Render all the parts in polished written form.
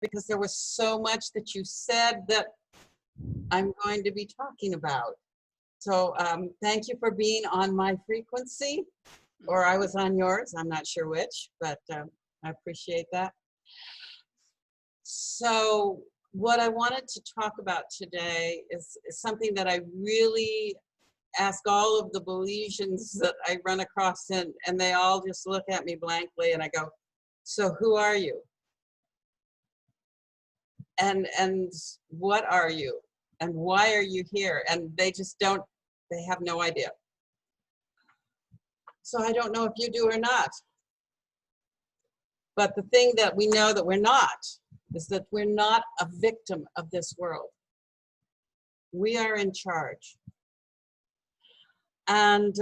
because there was so much that you said that I'm going to be talking about. So thank you for being on my frequency, or I was on yours. I'm not sure which, but I appreciate that. So what I wanted to talk about today is something that I really ask all of the Belizeans that I run across, and they all just look at me blankly, and I go, so who are you? And what are you? And why are you here? And they just don't, they have no idea. So I don't know if you do or not. But the thing that we know that we're not is that we're not a victim of this world. We are in charge. And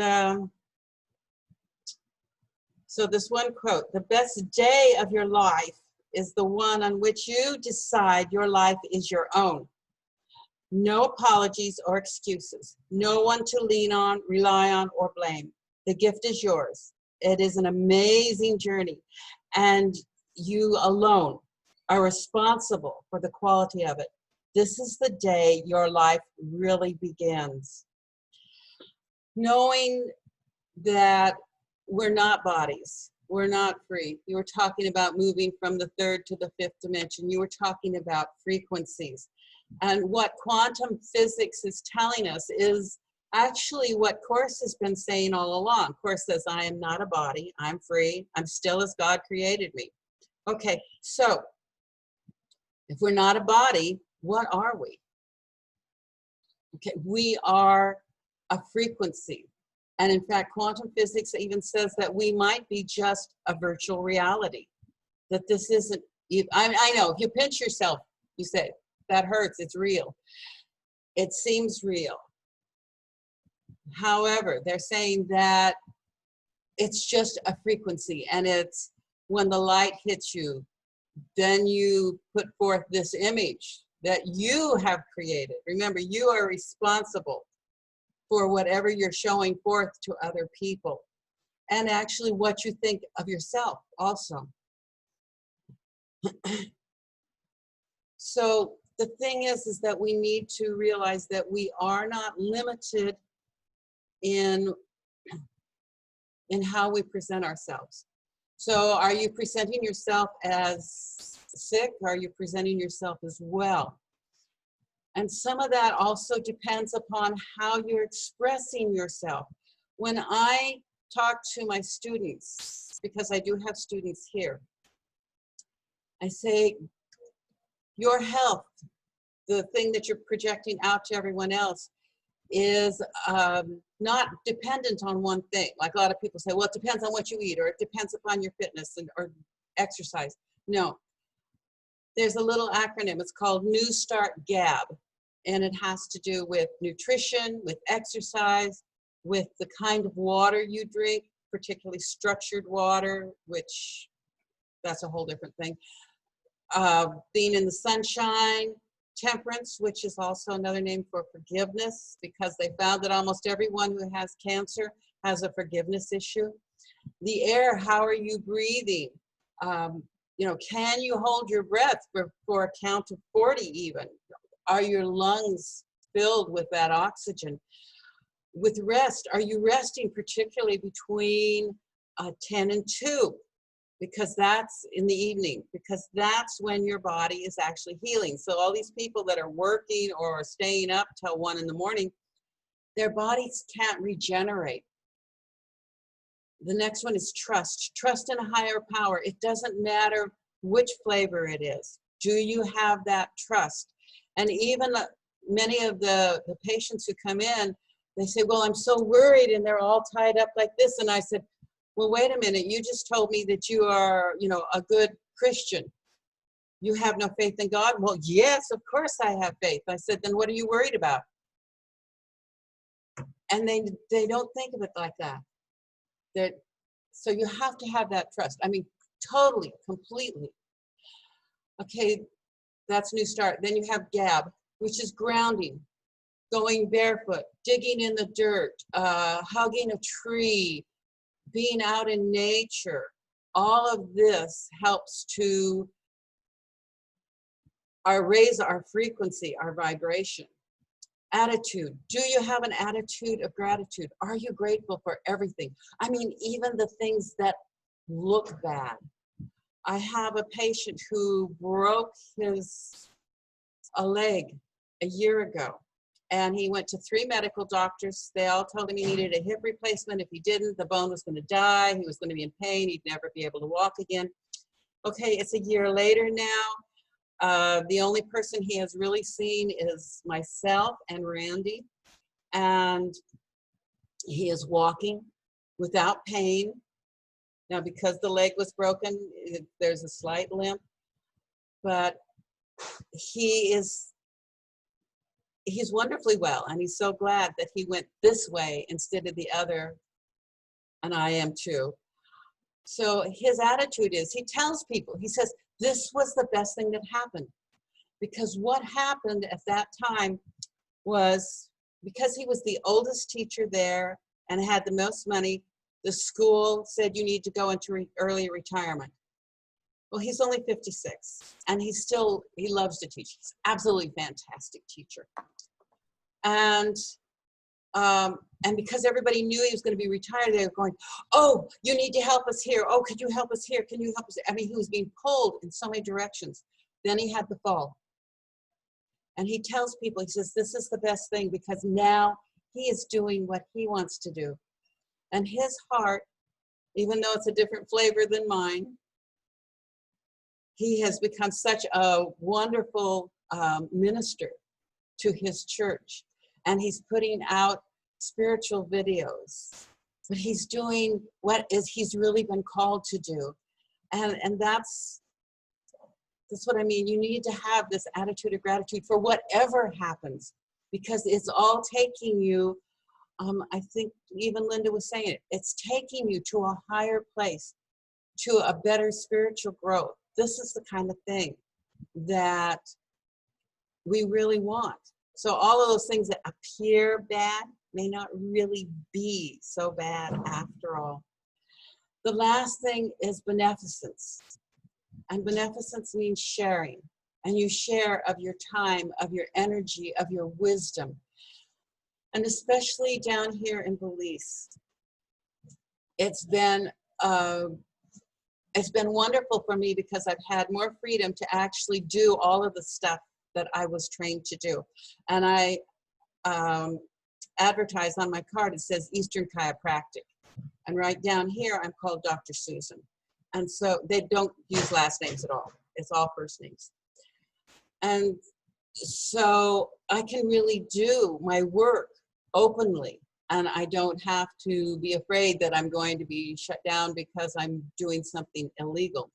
so this one quote, the best day of your life is the one on which you decide your life is your own. No apologies or excuses. No one to lean on, rely on, or blame. The gift is yours. It is an amazing journey, and you alone are responsible for the quality of it. This is the day your life really begins. Knowing that we're not bodies, we're not free. You were talking about moving from the third to the fifth dimension. You were talking about frequencies. And what quantum physics is telling us is actually what Course has been saying all along. Course says, I am not a body, I'm free, I'm still as God created me. Okay, so if we're not a body, what are we? Okay, we are a frequency. And in fact, quantum physics even says that we might be just a virtual reality. That this isn't, I know, if you pinch yourself, you say, that hurts, it's real. It seems real. However, they're saying that it's just a frequency, and it's when the light hits you, then you put forth this image that you have created. Remember, you are responsible for whatever you're showing forth to other people, and actually what you think of yourself also. So the thing is that we need to realize that we are not limited in how we present ourselves. So are you presenting yourself as sick? Are you presenting yourself as well? And some of that also depends upon how you're expressing yourself. When I talk to my students, because I do have students here, I say, your health, the thing that you're projecting out to everyone else, is not dependent on one thing. Like a lot of people say, well, it depends on what you eat, or it depends upon your fitness or exercise. No, there's a little acronym. It's called New Start GAB, and it has to do with nutrition, with exercise, with the kind of water you drink, particularly structured water, which that's a whole different thing. Being in the sunshine, temperance, which is also another name for forgiveness, because they found that almost everyone who has cancer has a forgiveness issue. The air, how are you breathing? You know, can you hold your breath for a count of 40 even? Are your lungs filled with that oxygen? With rest, are you resting particularly between 10 and 2? Because that's in the evening, because that's when your body is actually healing. So all these people that are working or staying up till 1 in the morning, their bodies can't regenerate. The next one is trust. Trust in a higher power. It doesn't matter which flavor it is. Do you have that trust? And even many of the patients who come in, they say, well, I'm so worried, and they're all tied up like this. And I said, well, wait a minute, you just told me that you are, you know, a good Christian. You have no faith in God? Well, yes, of course I have faith. I said, then what are you worried about? And they don't think of it like that. So you have to have that trust. I mean, totally, completely. Okay, that's New Start. Then you have GAB, which is grounding, going barefoot, digging in the dirt, hugging a tree, being out in nature. All of this helps to raise our frequency, our vibration. Attitude. Do you have an attitude of gratitude? Are you grateful for everything? I mean, even the things that look bad. I have a patient who broke a leg a year ago, and he went to 3 medical doctors. They all told him he needed a hip replacement. If he didn't, the bone was going to die. He was going to be in pain. He'd never be able to walk again. Okay, it's a year later now. The only person he has really seen is myself and Randy, and he is walking without pain. Now, because the leg was broken, there's a slight limp, but he's wonderfully well, and he's so glad that he went this way instead of the other, and I am too. So his attitude is, he tells people, he says, this was the best thing that happened. Because what happened at that time was, because he was the oldest teacher there and had the most money, the school said you need to go into early retirement. Well, he's only 56, and he loves to teach. He's an absolutely fantastic teacher. And because everybody knew he was going to be retired, they were going, oh, you need to help us here. Oh, could you help us here? Can you help us? I mean, he was being pulled in so many directions. Then he had the fall. And he tells people, he says, this is the best thing, because now he is doing what he wants to do. And his heart, even though it's a different flavor than mine, he has become such a wonderful minister to his church. And he's putting out spiritual videos. But he's doing he's really been called to do. And that's what I mean. You need to have this attitude of gratitude for whatever happens, because it's all taking you, I think even Linda was saying it, it's taking you to a higher place, to a better spiritual growth. This is the kind of thing that we really want. So all of those things that appear bad may not really be so bad after all. The last thing is beneficence. And beneficence means sharing. And you share of your time, of your energy, of your wisdom. And especially down here in Belize, it's been wonderful for me, because I've had more freedom to actually do all of the stuff that I was trained to do. And I advertise on my card, it says Eastern Chiropractic. And right down here, I'm called Dr. Susan. And so they don't use last names at all. It's all first names. And so I can really do my work openly, and I don't have to be afraid that I'm going to be shut down because I'm doing something illegal.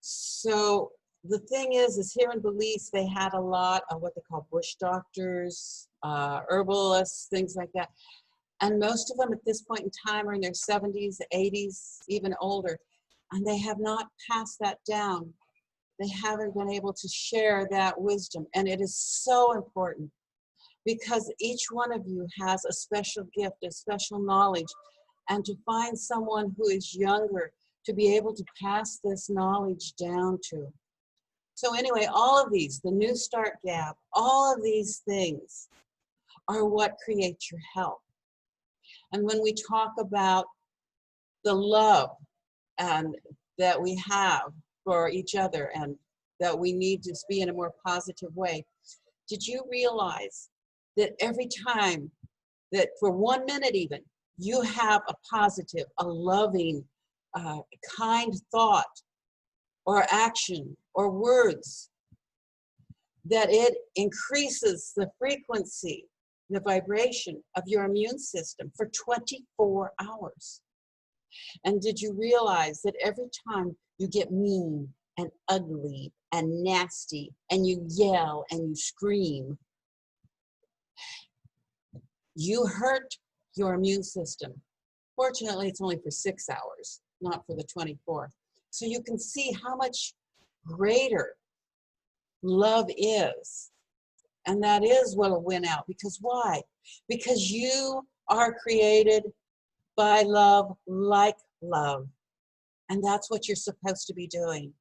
So the thing is here in Belize, they had a lot of what they call bush doctors, herbalists, things like that. And most of them at this point in time are in their 70s, 80s, even older. And they have not passed that down. They haven't been able to share that wisdom. And it is so important, because each one of you has a special gift, a special knowledge. And to find someone who is younger to be able to pass this knowledge down to. So anyway, all of these, the New Start Gap, all of these things are what create your health. And when we talk about the love and that we have for each other, and that we need to be in a more positive way, did you realize that every time that for 1 minute even, you have a positive, a loving, kind thought or action or words, that it increases the frequency, the vibration of your immune system for 24 hours. And did you realize that every time you get mean and ugly and nasty and you yell and you scream, you hurt your immune system? Fortunately, it's only for 6 hours, not for the 24. So you can see how much greater love is. And that is what will win out. Because why? Because you are created by love, like love. And that's what you're supposed to be doing.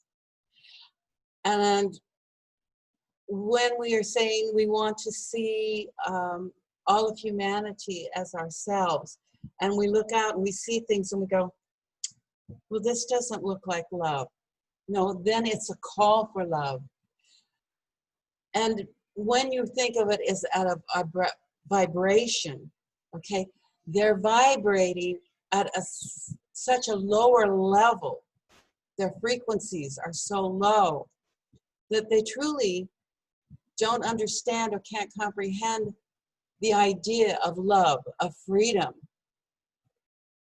And when we are saying we want to see all of humanity as ourselves, and we look out and we see things and we go, well, this doesn't look like love. No, then it's a call for love. And when you think of it as out of a vibration, okay, they're vibrating at such a lower level. Their frequencies are so low that they truly don't understand or can't comprehend the idea of love, of freedom.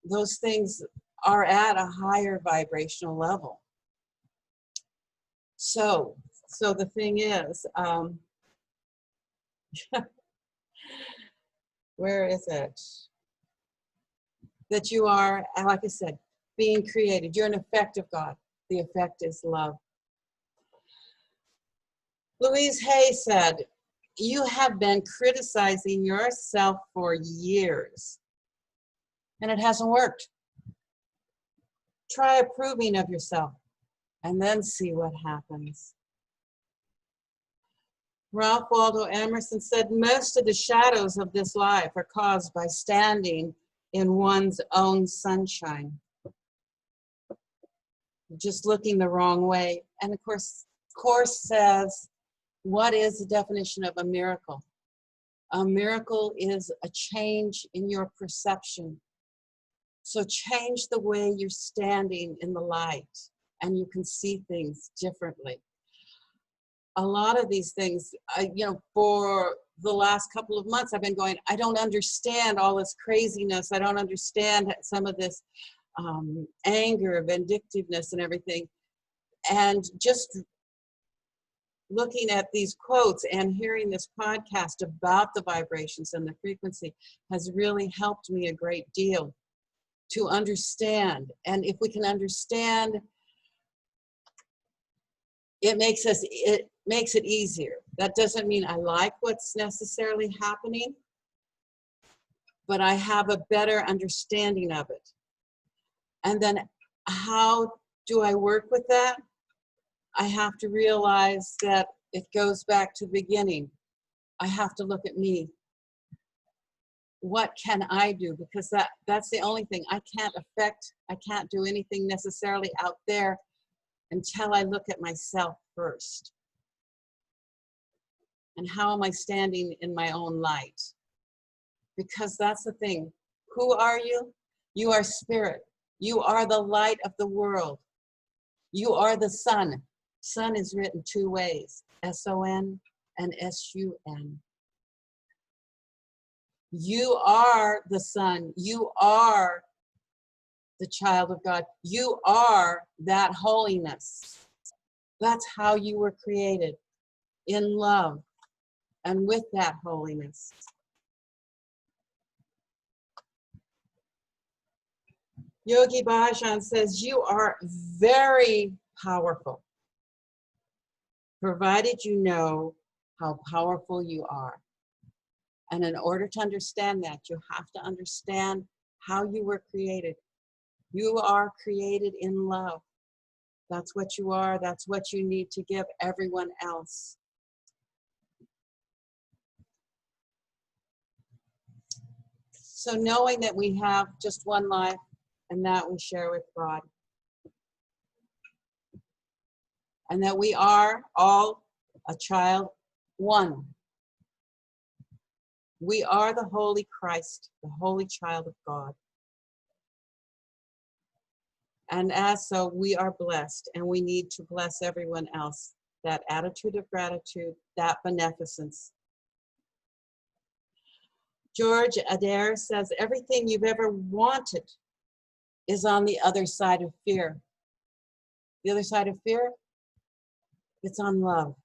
Those things are at a higher vibrational level. So the thing is, where is it? That you are, like I said, being created. You're an effect of God. The effect is love. Louise Hay said, you have been criticizing yourself for years, and it hasn't worked. Try approving of yourself, and then see what happens. Ralph Waldo Emerson said, most of the shadows of this life are caused by standing in one's own sunshine. Just looking the wrong way. And of course, Course says, what is the definition of a miracle? A miracle is a change in your perception. So change the way you're standing in the light, and you can see things differently. A lot of these things, for the last couple of months, I've been going, I don't understand all this craziness. I don't understand some of this anger, vindictiveness, and everything. And just looking at these quotes and hearing this podcast about the vibrations and the frequency has really helped me a great deal to understand. And if we can understand, it makes it easier. That doesn't mean I like what's necessarily happening, but I have a better understanding of it. And then how do I work with that? I have to realize that it goes back to the beginning. I have to look at me. What can I do? Because that's the only thing. I can't do anything necessarily out there until I look at myself first. And how am I standing in my own light? Because that's the thing. Who are you? You are spirit. You are the light of the world. You are the sun. Sun is written two ways, S-O-N and S-U-N. You are the sun. You are the child of God. You are that holiness. That's how you were created, in love and with that holiness. Yogi Bhajan says, you are very powerful, provided you know how powerful you are. And in order to understand that, you have to understand how you were created. You are created in love. That's what you are. That's what you need to give everyone else. So knowing that we have just one life and that we share with God, and that we are all a child, one. We are the Holy Christ, the Holy Child of God. And as so, we are blessed, and we need to bless everyone else. That attitude of gratitude, that beneficence. George Adair says, everything you've ever wanted is on the other side of fear. The other side of fear? It's on love.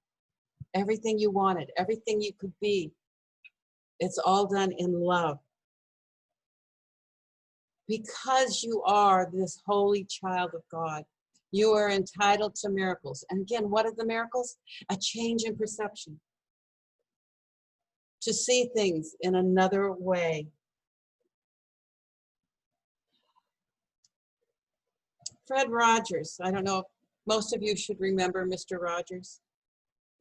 Everything you wanted, everything you could be, it's all done in love. Because you are this holy child of God, you are entitled to miracles. And again, what are the miracles? A change in perception. To see things in another way. Fred Rogers, I don't know Most of you should remember Mr. Rogers.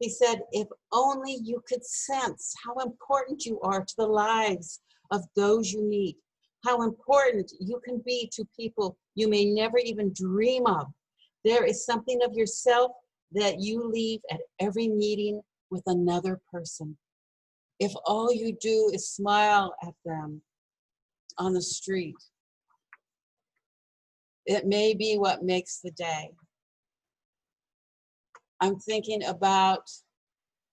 He said, if only you could sense how important you are to the lives of those you meet, how important you can be to people you may never even dream of. There is something of yourself that you leave at every meeting with another person. If all you do is smile at them on the street, it may be what makes the day. I'm thinking about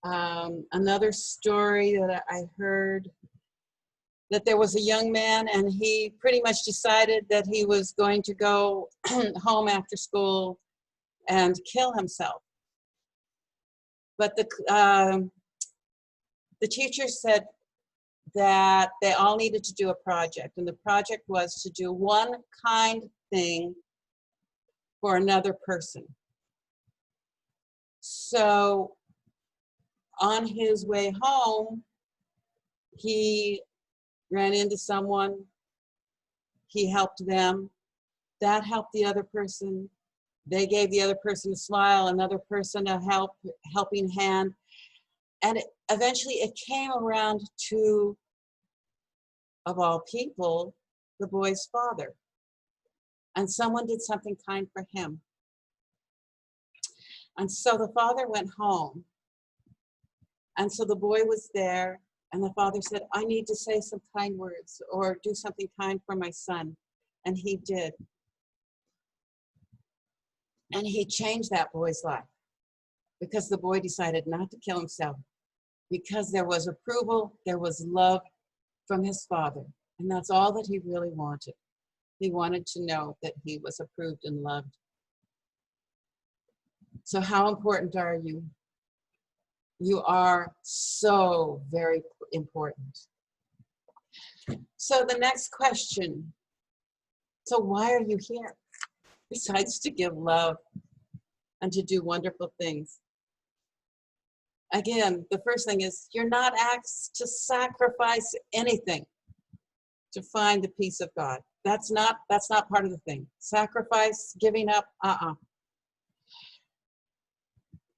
another story that I heard, that there was a young man and he pretty much decided that he was going to go home after school and kill himself. But the teacher said that they all needed to do a project, and the project was to do one kind thing for another person. So on his way home, he ran into someone, he helped them, that helped the other person, they gave the other person a smile, another person a helping hand, and eventually it came around to, of all people, the boy's father. And someone did something kind for him. And so the father went home. And so the boy was there, and the father said, I need to say some kind words or do something kind for my son. And he did. And he changed that boy's life because the boy decided not to kill himself, because there was approval, there was love from his father. And that's all that he really wanted. He wanted to know that he was approved and loved. So how important are you? You are so very important. So the next question, so why are you here? Besides to give love and to do wonderful things. Again, the first thing is you're not asked to sacrifice anything to find the peace of God. That's not part of the thing. Sacrifice, giving up,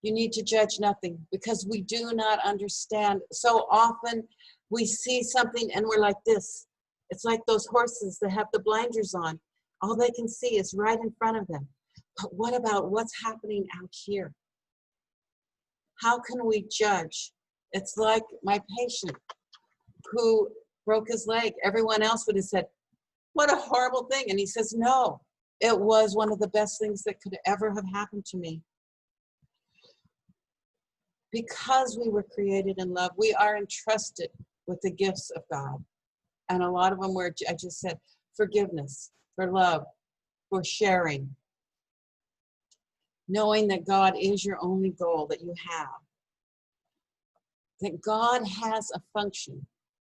You need to judge nothing, because we do not understand. So often we see something and we're like this. It's like those horses that have the blinders on. All they can see is right in front of them. But what about what's happening out here? How can we judge? It's like my patient who broke his leg. Everyone else would have said, what a horrible thing. And he says, no, it was one of the best things that could ever have happened to me. Because we were created in love, we are entrusted with the gifts of God. And a lot of them were, I just said, forgiveness, for love, for sharing. Knowing that God is your only goal that you have. That God has a function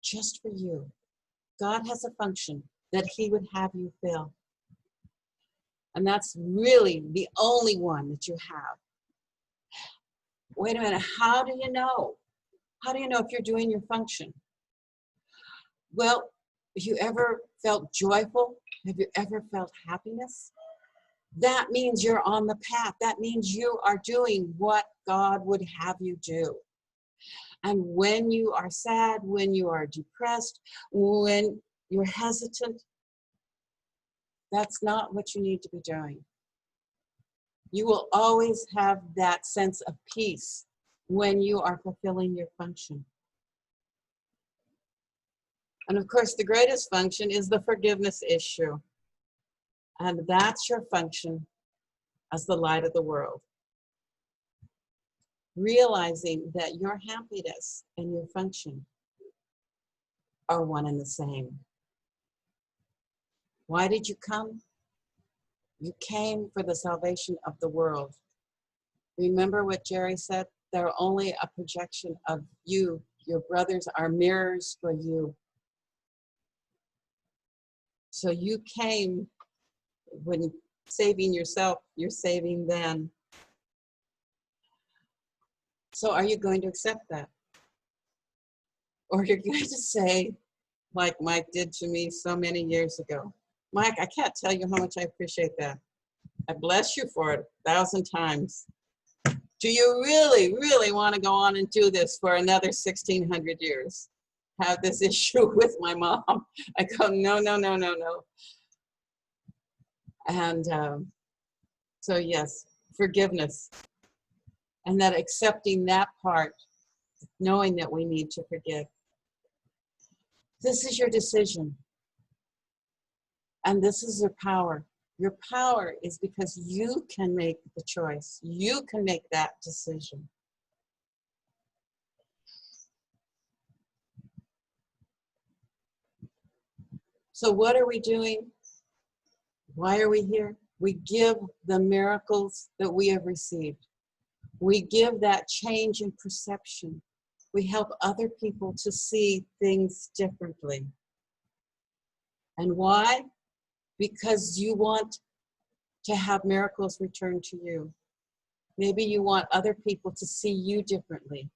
just for you. God has a function that he would have you fill. And that's really the only one that you have. Wait a minute, how do you know? How do you know if you're doing your function? Well, have you ever felt joyful? Have you ever felt happiness? That means you're on the path. That means you are doing what God would have you do. And when you are sad, when you are depressed, when you're hesitant, that's not what you need to be doing. You will always have that sense of peace when you are fulfilling your function. And of course, the greatest function is the forgiveness issue. And that's your function as the light of the world. Realizing that your happiness and your function are one and the same. Why did you come? You came for the salvation of the world. Remember what Jerry said? They're only a projection of you. Your brothers are mirrors for you. So you came when saving yourself, you're saving them. So are you going to accept that? Or you're going to say, like Mike did to me so many years ago, Mike, I can't tell you how much I appreciate that. I bless you for it 1,000 times. Do you really, really want to go on and do this for another 1,600 years? Have this issue with my mom? I go, no, no, no, no, no. And so yes, forgiveness. And that accepting that part, knowing that we need to forgive. This is your decision. And this is your power. Your power is because you can make the choice. You can make that decision. So what are we doing? Why are we here? We give the miracles that we have received. We give that change in perception. We help other people to see things differently. And why? Because you want to have miracles returned to you. Maybe you want other people to see you differently.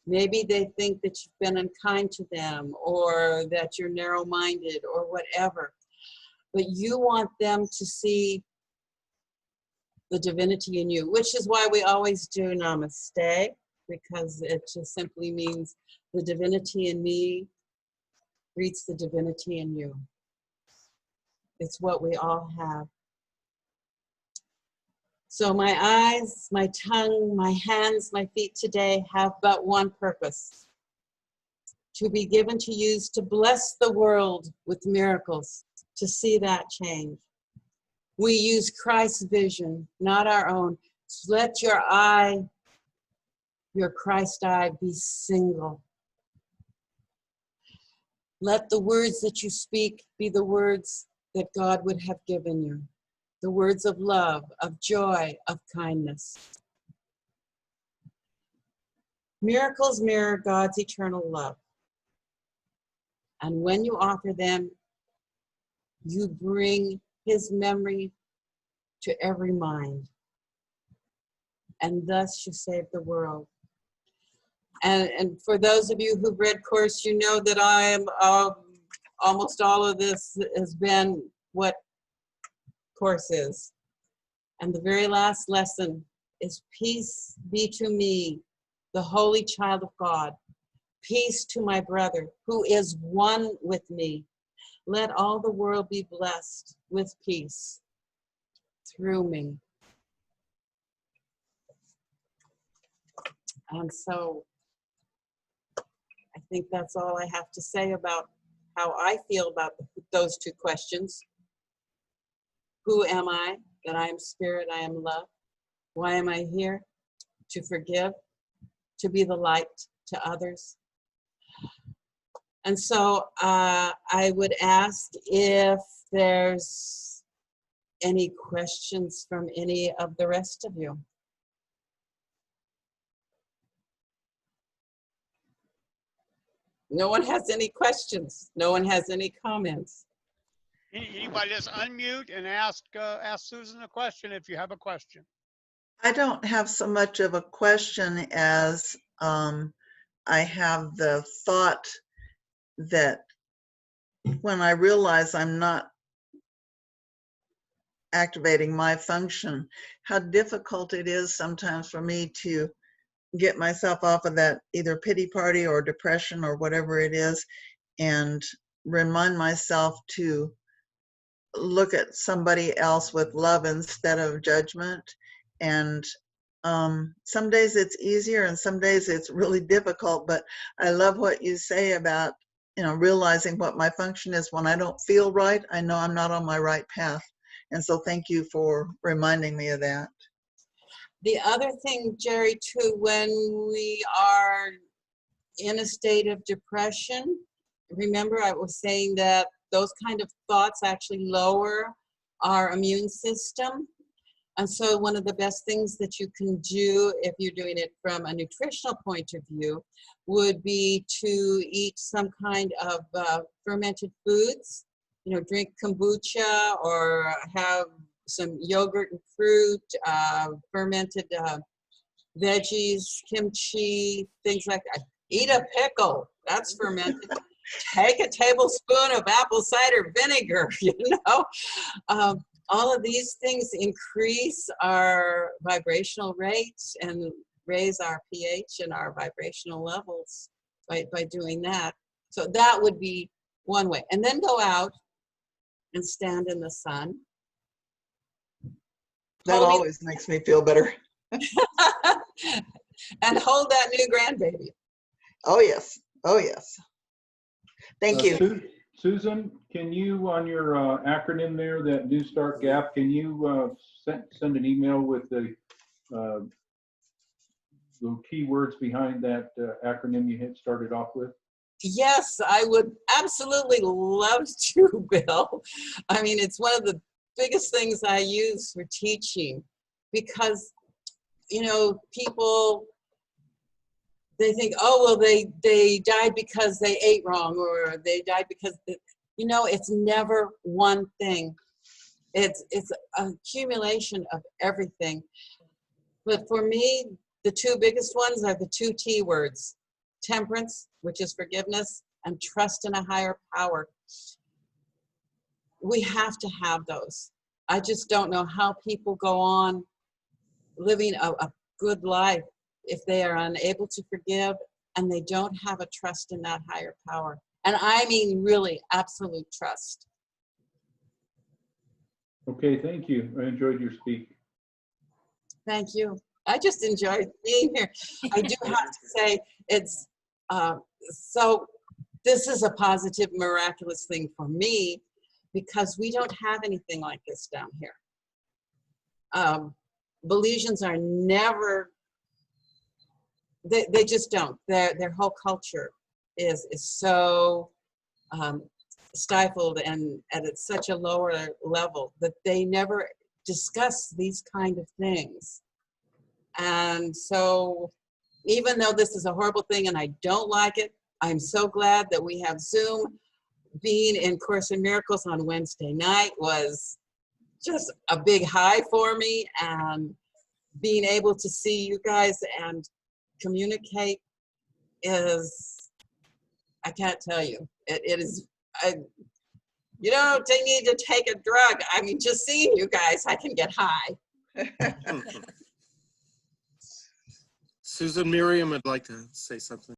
Maybe they think that you've been unkind to them, or that you're narrow-minded, or whatever. But you want them to see the divinity in you, which is why we always do namaste, because it just simply means the divinity in me greets the divinity in you. It's what we all have. So my eyes, my tongue, my hands, my feet today have but one purpose: to be given to use to bless the world with miracles, to see that change. We use Christ's vision, not our own. So let your eye, your Christ eye, be single. Let the words that you speak be the words that God would have given you. The words of love, of joy, of kindness. Miracles mirror God's eternal love. And when you offer them, you bring his memory to every mind. And thus you save the world. And for those of you who've read Course, you know that I am, almost all of this has been what Course is. And the very last lesson is: peace be to me, the holy child of God. Peace to my brother, who is one with me. Let all the world be blessed with peace through me. And so I think that's all I have to say about how I feel about those two questions. Who am I? That I am spirit, I am love. Why am I here? To forgive, to be the light to others. And so I would ask if there's any questions from any of the rest of you. No one has any questions. No one has any comments. Anybody just unmute and ask Susan a question if you have a question. I don't have so much of a question as I have the thought that when I realize I'm not activating my function, how difficult it is sometimes for me to get myself off of that either pity party or depression or whatever it is, and remind myself to look at somebody else with love instead of judgment. And some days it's easier and some days it's really difficult, but I love what you say about, you know, realizing what my function is. When I don't feel right, I know I'm not on my right path. And so thank you for reminding me of that. The other thing, Jerry, too, when we are in a state of depression, remember I was saying that those kind of thoughts actually lower our immune system. And so one of the best things that you can do if you're doing it from a nutritional point of view would be to eat some kind of fermented foods, you know, drink kombucha or have some yogurt and fruit, fermented veggies, kimchi, things like that. Eat a pickle, that's fermented. Take a tablespoon of apple cider vinegar, you know. all of these things increase our vibrational rates and raise our pH and our vibrational levels by doing that. So that would be one way. And then go out and stand in the sun. That Holding- always makes me feel better. and hold that new grandbaby. Oh, yes. Oh, yes. Thank you. Susan, can you, on your acronym there, that New Start Gap, can you send an email with the keywords behind that acronym you had started off with? Yes, I would absolutely love to, Bill. I mean, it's one of the biggest things I use for teaching because, you know, people, they think, oh, well, they died because they ate wrong, or they died because, you know, it's never one thing. It's an accumulation of everything. But for me, the two biggest ones are the two T words: temperance, which is forgiveness, and trust in a higher power. We have to have those. I just don't know how people go on living a good life if they are unable to forgive and they don't have a trust in that higher power. And I mean really absolute trust. Okay, thank you. I enjoyed your speak. Thank you. I just enjoyed being here. I do have to say it's, so this is a positive, miraculous thing for me because we don't have anything like this down here. Belizeans are never, they just don't. Their whole culture is so stifled and at such a lower level that they never discuss these kind of things. And so even though this is a horrible thing and I don't like it, I'm so glad that we have Zoom. Being in Course in Miracles on Wednesday night was just a big high for me, and being able to see you guys and communicate is, I can't tell you, it is, you don't need to take a drug. I mean, just seeing you guys, I can get high. Susan, Miriam would like to say something.